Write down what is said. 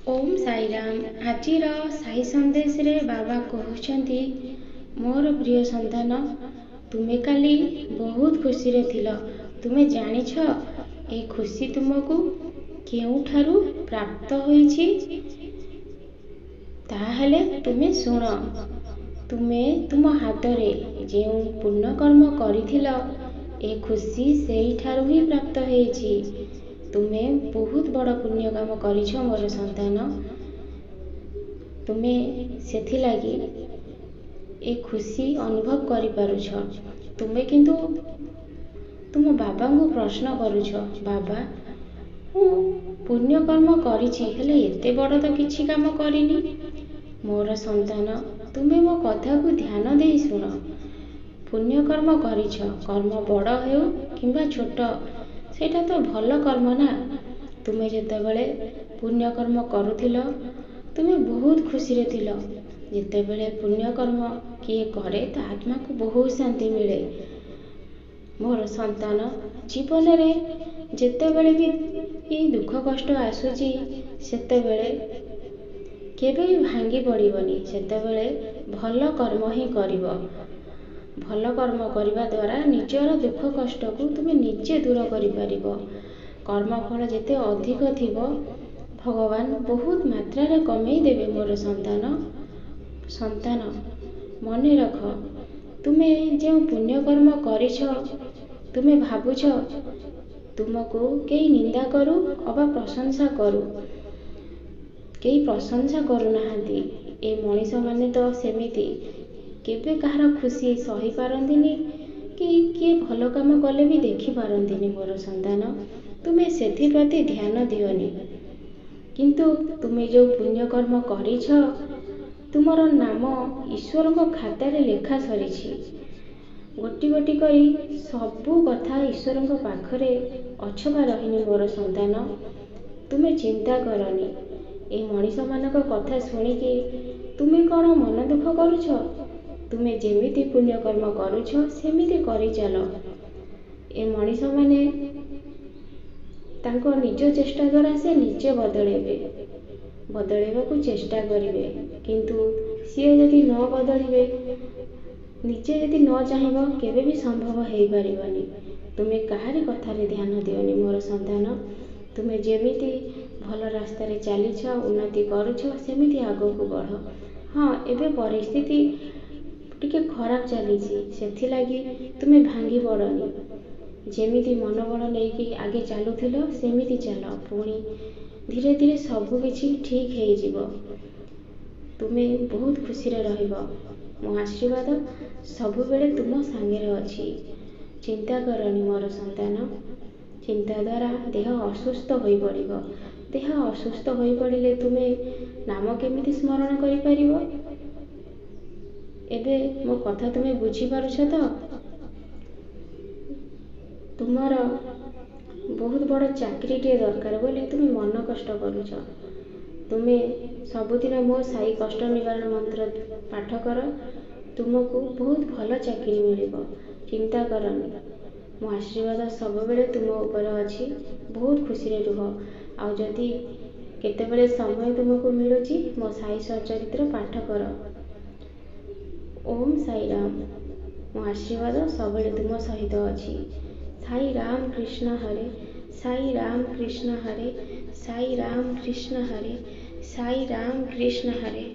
ओम साईराम। आजिर साई संदेश रे बाबा कहउछंती, मोर प्रिय संतान, तुमे काली बहुत खुशी रे थिलो। तुमे जानिछ ए खुशी तुमको केउठारु प्राप्त होईछि? ताहले तुमे सुन। तुमे तुम हातरे जेउ पुण्य कर्म करिथिलो, ए खुशी सेईठारु ही प्राप्त होईछि। तुमे बहुत बड़ पुण्य काम करिछ मोर संतान। तुमे सेथि लागी ए खुशी अनुभव करि पारुछ। तुमे किंतु तुम बाबा को प्रश्न करुछ, बाबा मु पुण्य कर्म करिछि हेले एते बड़ तो किछि काम करिनी। मोर संतान, तुमे मो कथा को ध्यान देई सुन। पुण्य कर्म करिछ, कर्म बड़ हेउ किंबा छोट, सेटा तो भल कर्म ना। तुमे जेतेबेले पुण्य कर्म करुथिलो, तुमे बहुत खुशी रे थिलो। जेतेबेले पुण्य कर्म किए करे ता आत्मा को बहुत शांति मिले। मोर संतान, जीवन रे जेतेबेले भी दुख कष्ट आसुची, सेतेबेले केबे भी भांगी पड़िबनी। सेतेबेले भल कर्म ही करिब। भल कर्म करिबा द्वारा निजर दुख कष्ट को तुमे निजे दूर करि परिबो। कर्मफल जेते अधिक थिबो, भगवान बहुत मात्रा रे कमेई देबे। मोर संतान, संतान मने रख, तुमे जे पुण्य कर्म करिछ, तुमे भाबुछ तुमको केई निंदा करू अबा प्रशंसा करू, केई प्रशंसा करू नाहंती। ए मनीष माने तो सेमिति केबे कहार खुशी सही पारंतिनी कि किए भल काम कले भी देखि पारंतिनी। मोर संतान, तुमे सेथि प्रति ध्यान दियोनी। किंतु तुमे जो पुण्य कर्म करिछ, तुमर नाम ईश्वर को खाता रे लेखा सरिछि। गोटी गोटी करी सबु कथा ईश्वर को पाखरे अछपा रहिनी। मोर संतान, तुमे चिंता करनी। ए मनीष मानक कथा सुनिकी तुमे कौन मन दुख करुछ? तुमे जेमिति पुण्य कर्म करुछ सेमिति करि चलो। ए मनीष माने तांको निज चेष्टा द्वारा से निजे बदलेबे, बदलेबाकू चेष्टा करिवे। किंतु सिए यदि न बदलिबे, निजे यदि न चाहिबो, केबे भी संभव हेई परिबनी। तुमे काहारी कथा रे ध्यान दियोनी। मोर संतान, तुमे जेमिति भल रास्ता रे चालिछ, उन्नति करुछ, सेमिति आगो को बढ़। हाँ, एबे परिस्थिति टिके खराब चलीछि, सेथि लागी तुमे भांगी पड़नी। जेमिति मनोबल नेकी आगे चालुथिलो सेमिति चलो। पुणी धीरे धीरे सबु किछि ठीक हेई जिवो। तुमे बहुत खुशी रे रहिबो। मो आशीर्वाद सबु बेले तुम संगे रे अछि। चिंता करनी मोर संतान। चिंता द्वारा देह असुस्थ होई पड़िबो। देह असुस्थ होई पड़िले तुमे नाम केमिति स्मरण करि परिबो? एबे मो कथा तुमे बुझी पारुछ तो? तुमर बहुत बड़ चाकरी टे दरकार बोले तुमे मन कष्ट करुछ। तुमे सबुदिन मो साई कष्ट निवारण मंत्र पाठ कर, तुमको बहुत भल चाकरी मिलिबो। चिंता करनी। मो आशीर्वाद सब बेले तुम ऊपर अछि। बहुत खुशी रे रुह। आ जदि केतेबेले समय तुमको मिलुची, मो साई सचरित्र पाठ कर। ओम साई राम। मो आशीर्वाद सब बेले तुम सहित अछि। साई राम कृष्ण हरे, साई राम कृष्ण हरे, साई राम कृष्ण हरे, साई राम कृष्ण हरे।